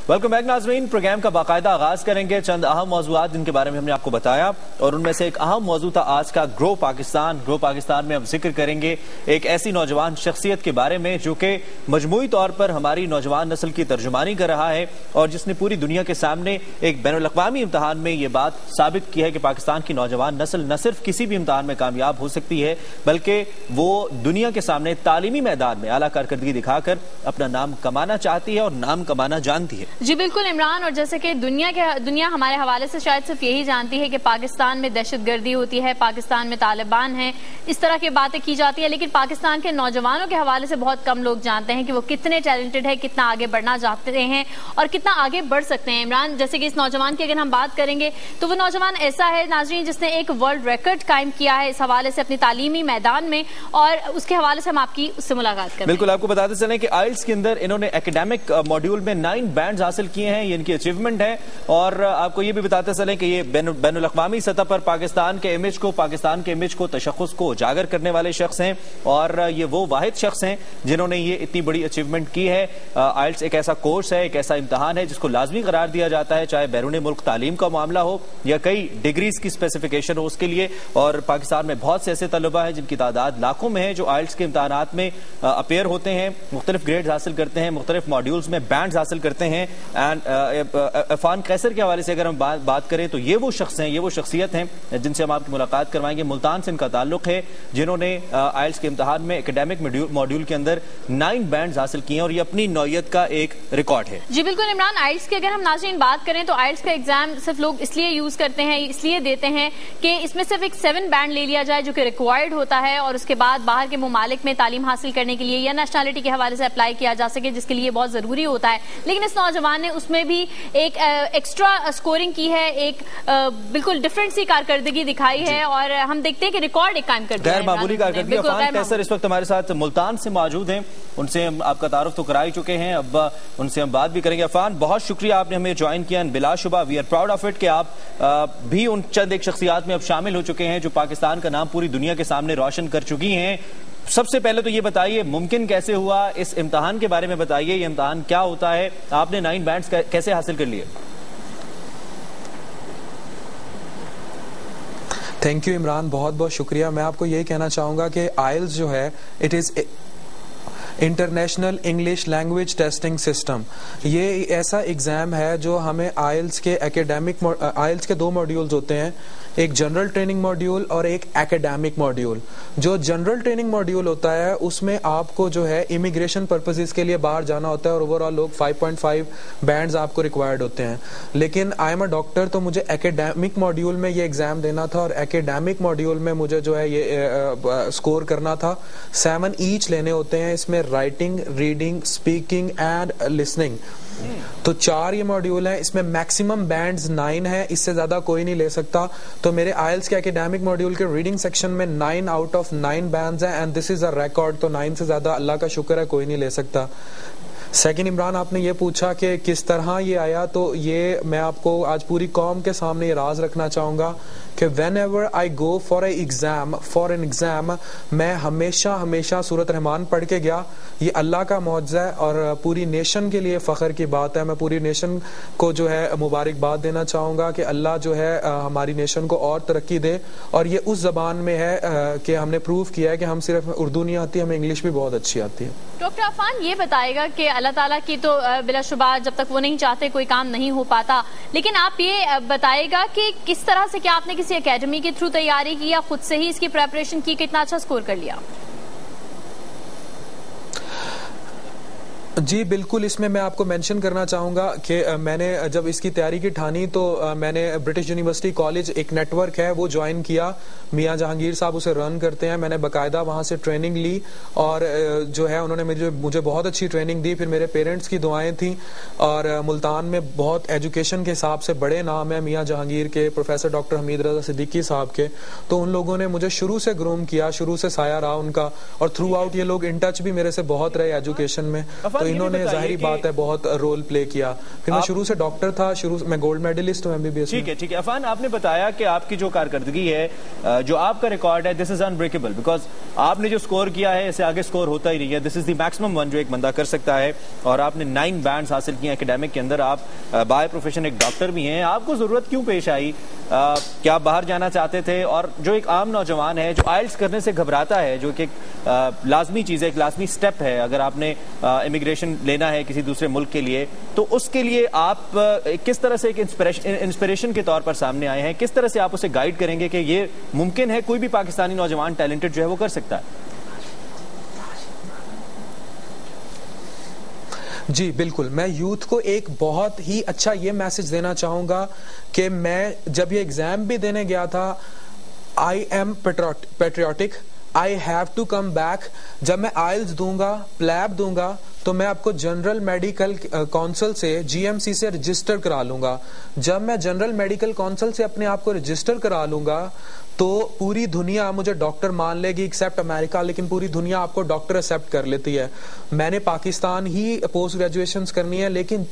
Welcome back ناظرین، programme کا باقاعدہ آغاز کریں گے چند اہم موضوعات جن کے بارے میں ہم نے آپ کو بتایا، اور ان میں سے ایک اہم موضوع تھا آج کا گرو پاکستان میں ہم ذکر کریں گے ایک ایسی نوجوان شخصیت کے بارے میں جو کہ مجموعی طور پر ہماری نوجوان نسل کی ترجمانی کر رہا ہے، اور جس نے پوری دنیا کے سامنے ایک بین الاقوامی امتحان میں یہ بات ثابت کی ہے کہ پاکستان کی نوجوان نسل نہ صرف کسی بھی امتحان میں کامیاب ہو سکتی ہے بلکہ وہ دنیا کے سامنے تعلیمی میدان میں اعلیٰ کارکردگی دکھا کر اپنا نام کمانا چاہتی ہے اور نام کمانا جانتی ہے۔ جی بالکل عمران، اور جیسے کہ دنیا ہمارے حوالے سے شاید صرف یہی جانتی ہے کہ پاکستان میں دہشت گردی ہوتی ہے، پاکستان میں طالبان ہیں، اس طرح کی باتیں کی جاتی ہے، لیکن پاکستان کے نوجوانوں کے حوالے سے بہت کم لوگ جانتے ہیں کہ وہ کتنے ٹیلنٹڈ ہے، کتنا آگے بڑھنا چاہتے ہیں اور کتنا آگے بڑھ سکتے ہیں۔ عمران، جیسے کہ اس نوجوان کی اگر ہم بات کریں گے تو وہ نوجوان ایسا ہے ناظرین جس نے ایک ورلڈ ریکارڈ قائم کیا ہے اس حوالے سے اپنی تعلیمی میدان میں، اور اس کے حوالے سے ہم آپ کی اس سے ملاقات کریں۔ بالکل، آپ کو بتاتے چلیں کہ آئلس کے اندر انہوں نے ایکیڈیمک ماڈیول میں 9 بینڈز حاصل کیے ہیں، یہ ان کی اچیومنٹ ہے، اور آپ کو یہ بھی بتاتے چلیں کہ یہ بین الاقوامی سطح پر پاکستان کے امیج کو تشخص کو اجاگر کرنے والے شخص ہیں، اور یہ وہ واحد شخص ہیں جنہوں نے یہ اتنی بڑی اچیومنٹ کی ہے۔ آئلس ایک ایسا کورس ہے، ایک ایسا امتحان ہے جس کو لازمی قرار دیا جاتا ہے، چاہے بیرون ملک تعلیم کا معاملہ ہو یا کئی ڈگریز کی اسپیسیفیکیشن ہو اس کے لیے، اور پاکستان میں بہت سے ایسے طلبہ ہیں جن کی تعداد لاکھوں میں ہے جو آئلس کے امتحانات میں اپیئر ہوتے ہیں، مختلف گریڈز حاصل کرتے ہیں، مختلف ماڈیولز میں بینڈز حاصل کرتے ہیں۔ عفان قیصر کے حوالے سے اگر ہم بات کریں تو یہ وہ شخص ہیں، یہ وہ شخصیت ہیں جن سے ہم آپ کی ملاقات کروائیں گے۔ ملتان سے ان کا تعلق ہے جنہوں نے آئلس کے امتحان میں ایکیڈیمک ماڈیول کے اندر 9 بینڈز حاصل کیے ہیں، اور یہ اپنی نوعیت کا ایک ریکارڈ ہے۔ جی بالکل عمران، آئلس کی اگر ہم ناظرین بات کریں تو آئلس کا ایگزام صرف لوگ اس لیے یوز کرتے ہیں، اس لیے دیتے ہیں کہ اس میں صرف ایک 7 بینڈ لے لیا جائے جو کہ ریکوائرڈ ہوتا ہے، اور اس کے بعد باہر کے ممالک میں تعلیم حاصل کرنے کے لیے یا نیشنلٹی کے حوالے سے اپلائی کیا جا سکے، جس کے لیے بہت ضروری ہوتا ہے۔ لیکن اس نوجوان نے اس میں بھی ایک ایکسٹرا اسکورنگ کی ہے، ایک بالکل ڈفرینٹ سی کارکردگی دکھائی ہے، اور ہم دیکھتے ہیں کہ ریکارڈ ایک قائم کر دیا ہے، غیر معمولی کارکردگی۔ عفان قیصر اس وقت ہمارے ساتھ ملتان سے موجود ہیں، ان سے ہم آپ کا تعارف تو کرا ہی چکے ہیں، اب ان سے ہم بات بھی کریں گے۔ عفان، بہت شکریہ آپ نے ہمیں جوائن کیا، بلا شبہ we are proud of it کہ آپ بھی ان چند ایک شخصیات میں اب شامل ہو چکے ہیں جو پاکستان کا نام پوری دنیا کے سامنے روشن کر چکی ہیں۔ سب سے پہلے تو یہ بتائیے ممکن کیسے ہوا، اس امتحان کے بارے میں بتائیے، یہ امتحان کیا ہوتا ہے، آپ نے 9 بینڈز کیسے حاصل کر لیے؟ تھینک یو عمران، بہت بہت شکریہ۔ میں آپ کو یہی کہنا چاہوں گا کہ آئلز جو ہے it is international English language testing system, یہ ایسا ایگزام ہے جو ہمیں آئلس کے آئلس کے 2 ماڈیولز ہوتے ہیں، ایک جنرل ٹریننگ ماڈیول اور ایک ایکیڈیمک ماڈیول۔ جو جنرل ٹریننگ ماڈیول ہوتا ہے اس میں آپ کو جو ہے امیگریشن پرپزز کے لیے باہر جانا ہوتا ہے، اور اوور آل لوگ 5.5 بینڈز آپ کو ریکوائرڈ ہوتے ہیں۔ لیکن آئی ایم اے ڈاکٹر، تو مجھے ایکیڈیمک ماڈیول میں یہ ایگزام دینا تھا، اور ایکیڈیمک ماڈیول میں مجھے جو ہے یہ اسکور کرنا تھا۔ 7 ایچ لینے ہوتے ہیں، اس میں writing, reading, speaking and listening. تو 4 یہ ماڈیول ہیں، اس میں میکسیمم بینڈز 9 ہیں، اس سے زیادہ کوئی نہیں لے سکتا۔ تو میرے آئلس کے ایکیڈیمک ماڈیول کے ریڈنگ سیکشن میں 9 آؤٹ آف 9 بینڈز ہیں، and this is a record. تو 9 سے زیادہ اللہ کا شکر ہے کوئی نہیں لے سکتا۔ سیکنڈ عمران، آپ نے یہ پوچھا کہ کس طرح یہ آیا، تو یہ میں آپ کو آج پوری قوم کے سامنے یہ راز رکھنا چاہوں گا کہ when ever I go for an exam میں ہمیشہ سورۃ رحمان پڑھ کے گیا۔ یہ اللہ کا معجزہ ہے اور پوری نیشن کے لیے فخر کی بات ہے۔ میں پوری نیشن کو جو ہے مبارکباد دینا چاہوں گا کہ اللہ جو ہے ہماری نیشن کو اور ترقی دے، اور یہ اس زبان میں ہے کہ ہم نے پروف کیا ہے کہ ہم صرف اردو نہیں آتی، ہمیں انگلش بھی بہت اچھی آتی ہے۔ ڈاکٹر عفان یہ بتائے گا کہ اللہ تعالیٰ کی تو بلا شبہ جب تک وہ نہیں چاہتے کوئی کام نہیں ہو پاتا، لیکن آپ یہ بتائے گا کہ کس طرح سے، کیا آپ نے کسی اکیڈمی کے تھرو تیاری کی یا خود سے ہی اس کی پریپریشن کی، کتنا اچھا سکور کر لیا؟ جی بالکل، اس میں آپ کو مینشن کرنا چاہوں گا کہ میں نے جب اس کی تیاری کی ٹھانی تو میں نے برٹش یونیورسٹی کالج ایک نیٹ ورک ہے وہ جوائن کیا، میاں جہانگیر صاحب اسے رن کرتے ہیں۔ میں نے باقاعدہ وہاں سے ٹریننگ لی، اور جو ہے انہوں نے مجھے بہت اچھی ٹریننگ دی۔ پھر میرے پیرنٹس کی دعائیں تھیں، اور ملتان میں بہت ایجوکیشن کے حساب سے بڑے نام ہیں میاں جہانگیر کے، پروفیسر ڈاکٹر حمید رضا صدیقی صاحب کے، تو ان لوگوں نے مجھے شروع سے گروم کیا، شروع سے سایہ رہا ان کا، اور تھرو آؤٹ یہ لوگ ان ٹچ بھی میرے سے بہت رہے ایجوکیشن میں۔ تو انہوں نے ظاہری بات ہے بہت رول پلے کیا. پھر میں شروع سے ڈاکٹر تھا, شروع میں گولڈ میڈلسٹ ہوں MBBS. ٹھیک ہے ٹھیک ہے. عفان, آپ نے بتایا کہ آپ کی جو کارکردگی ہے, جو آپ کا ریکارڈ ہے, دس از انبریکیبل, بیکاز آپ نے جو اسکور کیا ہے اسے آگے اسکور ہوتا ہی نہیں ہے. دس از دی میکسیمم ون جو ایک بندہ کر سکتا ہے, اور آپ نے 9 بینڈز حاصل کیے اکیڈیمک کے اندر. آپ بائی پروفیشن ایک ڈاکٹر بھی ہیں. آپ کو ضرورت کیوں پیش آئی, کیا آپ باہر جانا چاہتے تھے؟ اور جو ایک عام نوجوان ہے جو آئلٹس کرنے سے گھبراتا ہے, جو کہ ایک لازمی چیز ہے, ایک لازمی سٹیپ ہے اگر آپ نے امیگریشن لینا ہے کسی دوسرے ملک کے لیے, تو اس کے لیے آپ کس طرح سے ایک انسپریشن کے طور پر سامنے آئے ہیں؟ کس طرح سے آپ اسے گائیڈ کریں گے کہ یہ ممکن ہے, کوئی بھی پاکستانی نوجوان ٹیلنٹڈ جو ہے وہ کر سکتا ہے؟ جی بالکل, میں یوتھ کو ایک بہت ہی اچھا یہ میسج دینا چاہوں گا کہ میں جب یہ ایگزام بھی دینے گیا تھا, I am patriotic, I have to come back. جب میں آئلز دوں گا, پلیب دوں گا, تو میں آپ کو جنرل میڈیکل کونسل سے GMC سے رجسٹر کرا لوں گا. جب میں جنرل میڈیکل کونسل سے اپنے آپ کو رجسٹر کرا لوں گا تو پوری دنیا مجھے ڈاکٹر مان لے گی ایکسیپٹ امریکہ, لیکن پوری دنیا آپ کو ڈاکٹر ایکسیپٹ کر لیتی ہے. میں نے پاکستان ہی پوسٹ گریجویشنز کرنی ہے, لیکن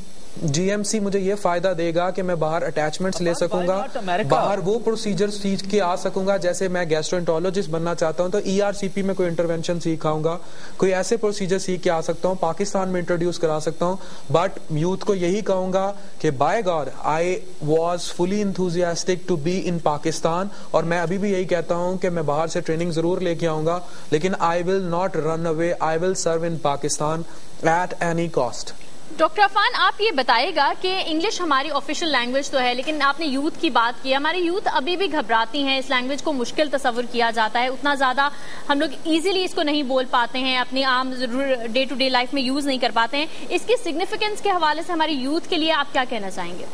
GMC مجھے یہ فائدہ دے گا کہ میں باہر اٹیچمنٹس لے سکوں گا, باہر وہ پروسیجر سیکھ کے آ سکوں گا. جیسے میں گیسٹرونٹولوجسٹ بننا چاہتا ہوں تو ERCP میں کوئی انٹرونشن سیکھ آؤں گا, کوئی ایسے پروسیجر سیکھ کے آ سکتا ہوں, پاکستان میں انٹروڈیوس کرا سکتا ہوں. بٹ یوتھ کو یہی کہوں گا کہ by God I was fully enthusiastic to be in Pakistan, اور میں ابھی بھی یہی کہتا ہوں کہ میں باہر سے ٹریننگ ضرور لے کے آؤں گا, لیکن I will not run away, I will serve in Pakistan at any cost. Doctor Affan, آپ یہ بتائیے گا کہ انگلش ہماری آفیشیل لینگویج تو ہے, لیکن آپ نے یوتھ کی بات کی, ہماری یوتھ ابھی بھی گھبراتی ہیں, اس لینگویج کو مشکل تصور کیا جاتا ہے, اتنا زیادہ ہم لوگ ایزیلی اس کو نہیں بول پاتے ہیں, اپنی عام ضرور ڈے ٹو ڈے لائف میں یوز نہیں کر پاتے ہیں. اس کی سگنیفیکینس کے حوالے سے ہماری یوتھ کے لیے آپ کیا کہنا چاہیں گے؟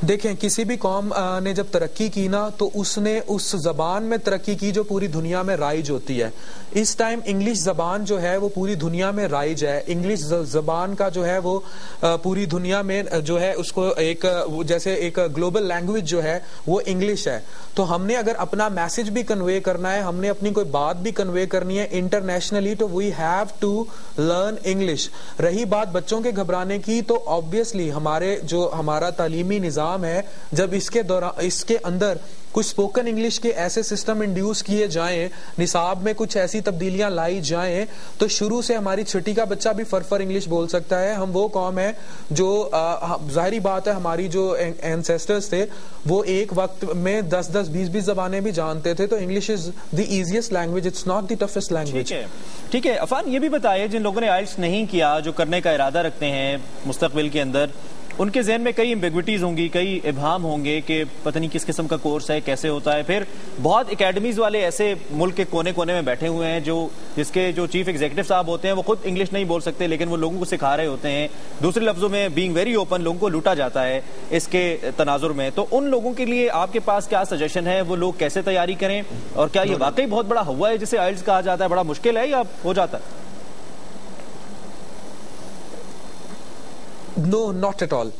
دیکھیں, کسی بھی قوم نے جب ترقی کی نا تو اس نے اس زبان میں ترقی کی جو پوری دنیا میں رائج ہوتی ہے. اس ٹائم انگلش زبان جو ہے وہ پوری دنیا میں رائج ہے. انگلش زبان کا جو ہے وہ پوری دنیا میں جو ہے اس کو ایک جیسے ایک گلوبل لینگویج جو ہے وہ انگلش ہے. تو ہم نے اگر اپنا میسج بھی کنوے کرنا ہے, ہم نے اپنی کوئی بات بھی کنوے کرنی ہے انٹرنیشنلی, تو we have to learn English. رہی بات بچوں کے گھبرانے کی, تو آبویسلی ہمارا تعلیمی نظام ہے, جب اس کے اندر کچھ اسپوکن انگلش کے ایسے سسٹم انڈیوس کیے جائیں, نصاب میں کچھ ایسی تبدیلیاں لائی جائیں, تو شروع سے ہماری چھٹی کا بچہ بھی فرفر انگلش بول سکتا ہے. ہم وہ قوم ہے جو ظاہری بات ہے ہماری جو اینسیسٹرز تھے وہ ایک وقت میں 10-10, 20-20 زبانیں بھی جانتے تھے. تو English is the easiest language, it's not the toughest language. ٹھیک ہے. عفان, یہ بھی بتائیے, جن لوگوں نے آئلٹس نہیں کیا, جو کرنے کا ارادہ رکھتے ہیں مستقبل کے اندر, ان کے ذہن میں کئی ایمبیگوٹیز ہوں گی, کئی ابہام ہوں گے کہ پتہ نہیں کس قسم کا کورس ہے, کیسے ہوتا ہے. پھر بہت اکیڈمیز والے ایسے ملک کے کونے کونے میں بیٹھے ہوئے ہیں جس کے جو چیف ایگزیکٹو صاحب ہوتے ہیں وہ خود انگلش نہیں بول سکتے, لیکن وہ لوگوں کو سکھا رہے ہوتے ہیں. دوسرے لفظوں میں بینگ ویری اوپن, لوگوں کو لوٹا جاتا ہے اس کے تناظر میں. تو ان لوگوں کے لیے آپ کے پاس کیا سجیشن ہے, وہ لوگ کیسے تیاری کریں, اور کیا یہ واقعی بہت بڑا ہوا ہے جسے آئلٹس کہا جاتا ہے, بڑا مشکل ہے یا ہو جاتا ہے؟ No, not at all.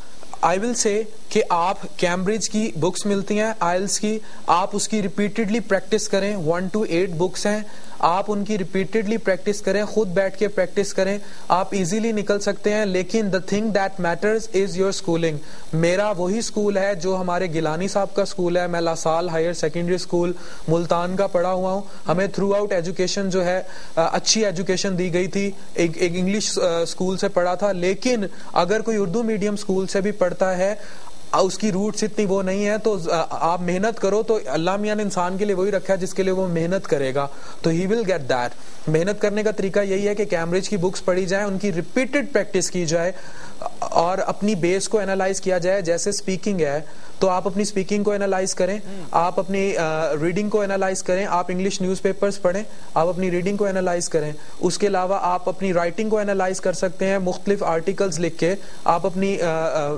I will say کہ آپ کیمبرج کی بکس ملتی ہیں آئلس کی, آپ اس کی ریپیٹڈلی پریکٹس کریں. 1 to 8 بکس ہیں, آپ ان کی ریپیٹڈلی پریکٹس کریں, خود بیٹھ کے پریکٹس کریں, آپ ایزیلی نکل سکتے ہیں. لیکن the thing that matters is your schooling. میرا وہی اسکول ہے جو ہمارے گیلانی صاحب کا اسکول ہے. میں La Salle higher secondary school Multan کا پڑھا ہوا ہوں. ہمیں تھرو آؤٹ ایجوکیشن جو ہے اچھی ایجوکیشن دی گئی تھی. ایک انگلش اسکول سے پڑھا تھا, لیکن اگر کوئی اردو میڈیم اسکول سے بھی پڑھتا ہے, اس کی روٹس اتنی وہ نہیں ہے, تو آپ محنت کرو, تو اللہ میاں نے انسان کے لیے وہی رکھا ہے جس کے لیے وہ محنت کرے گا, تو ہی ول گیٹ دیٹ. محنت کرنے کا طریقہ یہی ہے کہ کیمبرج کی بکس پڑھی جائیں, ان کی ریپیٹڈ پریکٹس کی جائے, اور اپنی بیس کو انالائز کیا جائے. جیسے اسپیکنگ ہے تو آپ اپنی اسپیکنگ کو انالائز کریں, آپ اپنی ریڈنگ کو انالائز کریں, آپ انگلش نیوز پیپرز پڑھیں, آپ اپنی ریڈنگ کو انالائز کریں. اس کے علاوہ آپ اپنی رائٹنگ کو انالائز کر سکتے ہیں, مختلف آرٹیکلز لکھ کے آپ اپنی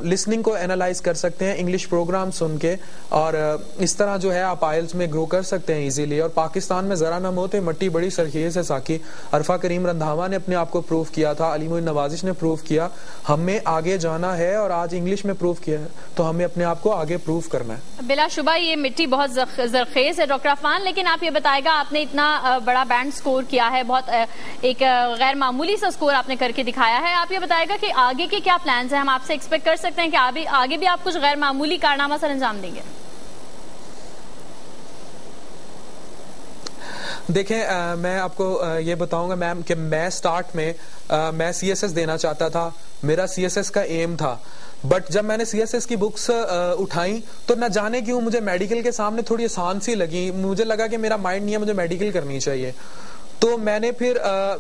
لسننگ کو انالائز کر سکتے ہیں انگلش پروگرام سن کے, اور اس طرح جو ہے آپ آئلز میں گرو کر سکتے ہیں ایزیلی. اور پاکستان میں ذرا نہ ہوتے مٹی بڑی سرخیز ہے ساکی. عرفہ کریم رندھاوا نے اپنے آپ کو پروف کیا تھا, علی معین نوازش نے پروف کیا. ہمیں آگے جانا ہے اور آج انگلش میں پروف کیا ہے, تو ہمیں اپنے آپ کو آگے پروف کرنا ہے. بلا شبہ یہ مٹی بہت زرخیز ہے ڈاکٹر عفان, لیکن آپ یہ بتائے گا آپ نے اتنا بڑا بینڈ سکور کیا ہے, بہت ایک غیر معمولی سا سکور آپ نے کر کے دکھایا ہے. آپ یہ بتائے گا کہ آگے کے کیا پلانز ہیں, ہم آپ سے ایکسپیکٹ کر سکتے ہیں کہ آگے بھی آپ کچھ غیر معمولی کارنامہ سر انجام دیں گے؟ دیکھیں میں آپ کو یہ بتاؤں گا میم کہ میں سٹارٹ میں میں سی ایس ایس دینا چاہتا تھا, میرا سی ایس ایس کا ایم تھا. بٹ جب میں نے سی ایس ایس کی بکس اٹھائیں تو نہ جانے کیوں مجھے میڈیکل کے سامنے تھوڑی آسان سی لگی. مجھے لگا کہ میرا مائنڈ نہیں ہے, مجھے میڈیکل کرنی چاہیے. تو میں نے پھر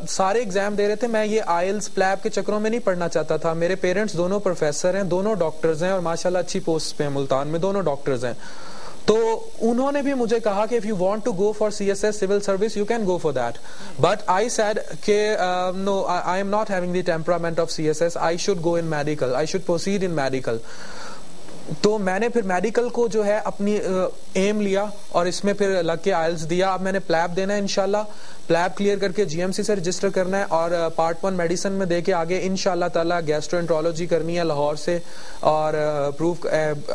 سارے ایگزام دے رہے تھے. میں یہ آئلز پلیب کے چکروں میں نہیں پڑھنا چاہتا تھا. میرے پیرنٹس دونوں پروفیسر ہیں, دونوں ڈاکٹرز ہیں, اور ماشاءاللہ اچھی پوسٹ پہ ہیں ملتان میں, دونوں ڈاکٹرز ہیں. تو انہوں نے بھی مجھے کہا کہ if you want to go for CSS civil service you can go for that, but I said کہ no, I am not having the temperament of CSS, I should go in medical, I should proceed in medical. تو میں نے پھر medical کو جو ہے اپنی M لیا اور اس میں پھر لگ کے آئلز دیا. اب میں نے پلیب دینا ہے انشاءاللہ, پلیب کلیئر کر کے جی ایم سی سے رجسٹر کرنا ہے, اور پارٹ 1 میڈیسن میں دے کے آگے انشاءاللہ تعالی گیسٹرونٹرولوجی کرنی ہے لاہور سے. اور prof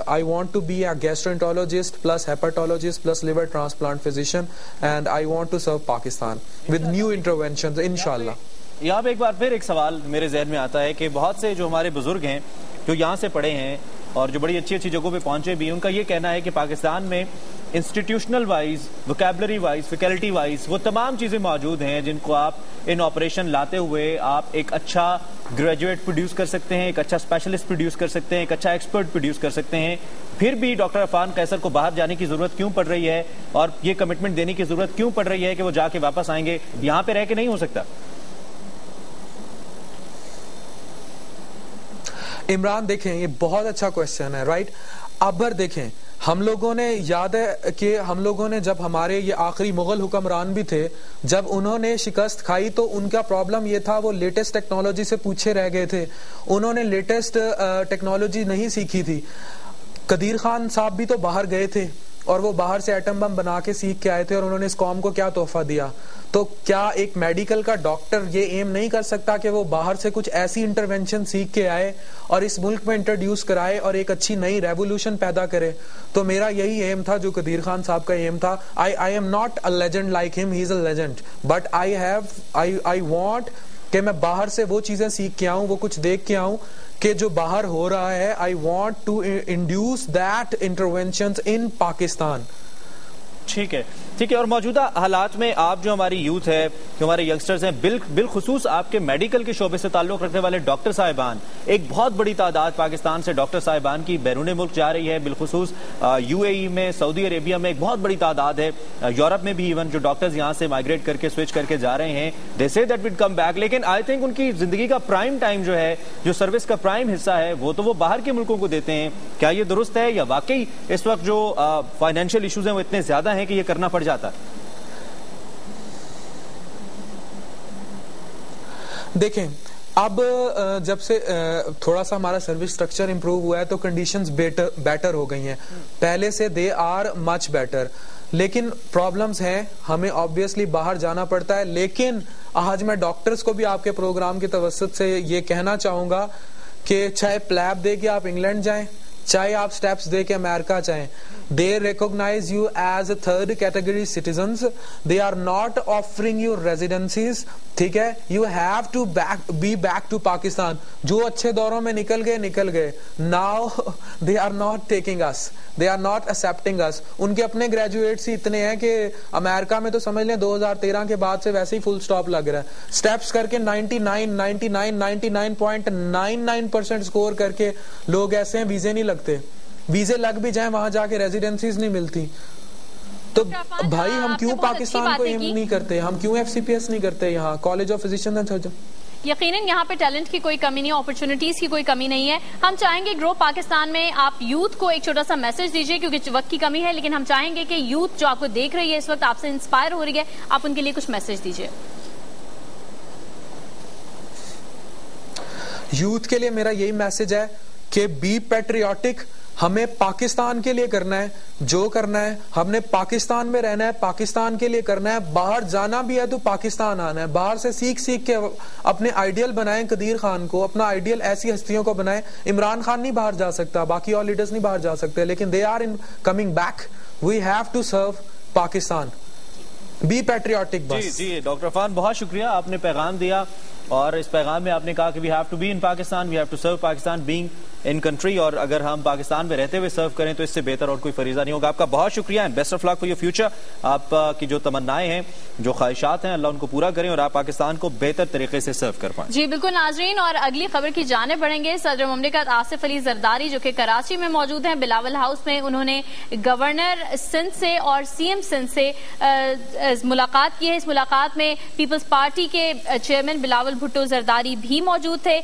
I want to be a gastroenterologist plus hepatologist plus liver transplant physician, and I want to serve Pakistan with new interventions انشاءاللہ. یہاں پہ ایک بار پھر ایک سوال میرے ذہن میں آتا ہے کہ بہت سے جو ہمارے بزرگ ہیں جو یہاں سے پڑھے ہیں اور جو بڑی اچھی اچھی جگہوں پہ پہنچے بھی, ان کا یہ کہنا ہے کہ پاکستان میں institutional wise, vocabulary wise, faculty wise وہ تمام چیزیں موجود ہیں جن کو آپ ان آپریشن لاتے ہوئے آپ ایک اچھا گریجویٹ پروڈیوس کر سکتے ہیں, ایک اچھا اسپیشلسٹ پروڈیوس کر سکتے ہیں, ایک اچھا ایکسپرٹ پروڈیوس کر سکتے ہیں. پھر بھی ڈاکٹر عفان قیصر کو باہر جانے کی ضرورت کیوں پڑ رہی ہے, اور یہ کمٹمنٹ دینے کی ضرورت کیوں پڑ رہی ہے کہ وہ جا کے واپس آئیں گے, یہاں پہ رہ کے نہیں ہو سکتا؟ عمران دیکھیں یہ بہت اچھا کوشچن ہے, رائٹ. ابر دیکھیں ہم لوگوں نے یاد ہے کہ ہم لوگوں نے جب ہمارے یہ آخری مغل حکمران بھی تھے, جب انہوں نے شکست کھائی تو ان کا پرابلم یہ تھا وہ لیٹسٹ ٹیکنالوجی سے پوچھے رہ گئے تھے, انہوں نے لیٹسٹ ٹیکنالوجی نہیں سیکھی تھی. قدیر خان صاحب بھی تو باہر گئے تھے اور وہ باہر سے ایٹم بم بنا کے سیکھ کے آئے تھے, اور انہوں نے اس قوم کو کیا تحفہ دیا. تو کیا ایک میڈیکل کا ڈاکٹر یہ ایم نہیں کر سکتا کہ وہ باہر سے کچھ ایسی انٹرونشن سیکھ کے آئے اور اس ملک میں انٹروڈیوس کرائے اور ایک اچھی نئی ریولوشن پیدا کرے؟ تو میرا یہی ایم تھا جو قدیر خان صاحب کا ایم تھا. I am not a legend like him, he is a legend, but I want کہ میں باہر سے وہ چیزیں سیکھ کے آؤں, وہ کچھ دیکھ کے آؤں کہ جو باہر ہو رہا ہے. I want to induce that interventions in Pakistan. ٹھیک ہے, ٹھیک ہے. اور موجودہ حالات میں آپ جو ہماری یوتھ ہے, جو ہمارے یگسٹرز ہیں, بالخصوص آپ کے میڈیکل کے شعبے سے تعلق رکھنے والے ڈاکٹر صاحبان, ایک بہت بڑی تعداد پاکستان سے ڈاکٹر صاحبان کی بیرون ملک جا رہی ہے, بالخصوص یو اے ای میں, سعودی عربیہ میں ایک بہت بڑی تعداد ہے, یورپ میں بھی ایون جو ڈاکٹرز یہاں سے مائگریٹ کر کے سوئچ کر کے جا رہے ہیں, دے سے دیٹ وڈ کم بیک. لیکن آئی تھنک ان کی زندگی کا پرائم ٹائم جو ہے, جو سروس کا پرائم حصہ ہے, وہ تو وہ باہر کے ملکوں کو دیتے ہیں. کیا یہ درست ہے, یا واقعی اس وقت جو فائنینشیل ایشوز ہیں وہ اتنے زیادہ ہیں کہ یہ کرنا پڑ جاتا ہے؟ دیکھیں اب جب سے تھوڑا سا ہمارا سروس سٹرکچر امپروو ہوا ہے تو کنڈیشنز بیٹر ہو گئی ہیں, پہلے سے دے آر مچ بیٹر. لیکن پرابلمز ہیں, ہمیں آبویسلی باہر جانا پڑتا ہے. لیکن آج میں ڈاکٹرز کو بھی آپ کے پروگرام کی توسط سے یہ کہنا چاہوں گا کہ چاہے پلیب دے کے آپ انگلینڈ جائیں, چاہے آپ سٹیپس دے کے امریکہ جائیں, they recognize you as a third category citizens, they are not offering you residencies. ٹھیک ہے, you have to be back to Pakistan. جو اچھے دوروں میں نکل گئے, now they are not taking us, they are not accepting us. ان کے اپنے گریجویٹس ہی اتنے ہیں کہ امریکہ میں تو سمجھ لیں 2013 کے بعد سے ویسے ہی فل سٹاپ لگ رہا ہے. سٹیپس کر کے 99.99% سکور کر کے لوگ ایسے ہیں ویزے نہیں لگتے, ویزے لگ بھی جائیں وہاں جا کے ریزیڈنسیز نہیں ملتی. تو بھائی ہم کیوں پاکستان کو ایم نہیں کرتے, ہم کیوں ایف سی پی ایس نہیں کرتے یہاں college of physician and surgeon? یقیناً یہاں پہ ٹیلنٹ کی کوئی کمی نہیں ہے, اپرچونٹیز کی کوئی کمی نہیں ہے. ہم چاہیں گے گرو پاکستان میں آپ یوتھ کو ایک چھوٹا سا میسج دیجئے, کیونکہ وقت کی کمی ہے, لیکن ہم چاہیں گے کہ یوتھ جو آپ کو دیکھ رہی ہے اس وقت, آپ سے انسپائر ہو رہی ہے, آپ ان کے لیے کچھ میسج دیجئے. یوتھ کے لیے میرا یہی میسج ہے کہ بی پیٹریوٹک, ہمیں پاکستان کے لیے کرنا ہے جو کرنا ہے, ہم نے پاکستان میں رہنا ہے, پاکستان کے لیے کرنا ہے, باہر جانا بھی ہے تو پاکستان آنا ہے, باہر سے سیکھ کے اپنے آئیڈیل بنائیں, قدیر خان کو اپنا آئیڈیل ایسی ہستیوں کو بنائیں. عمران خان نہیں باہر جا سکتا, باقی اور لیڈرز نہیں باہر جا سکتے, لیکن they are in coming back. We have to serve Pakistan. Be patriotic بس. جی ڈاکٹر عرفان بہت شکریہ, آپ نے پیغام دیا اور اس پیغام میں آپ نے کہا کہ we have to be in Pakistan, we have to serve Pakistan being in country, اور اگر ہم پاکستان میں رہتے ہوئے سرو کریں تو اس سے بہتر اور کوئی فریضہ نہیں ہوگا. آپ کا بہت شکریہ and best of luck for your future. آپ کی جو تمنائیں ہیں, جو خواہشات ہیں, اللہ ان کو پورا کریں اور آپ پاکستان کو بہتر طریقے سے سرو کر پائیں. جی بالکل ناظرین, اور اگلی خبر کی جانب بڑھیں گے. صدر مملکت آصف علی زرداری جو کہ کراچی میں موجود ہیں, بلاول ہاؤس میں انہوں نے گورنر سندھ سے اور سی ایم سندھ سے ملاقات کی ہے. اس ملاقات میں پیپلز پارٹی کے چیئرمین بلاول بھٹو زرداری بھی موجود تھے.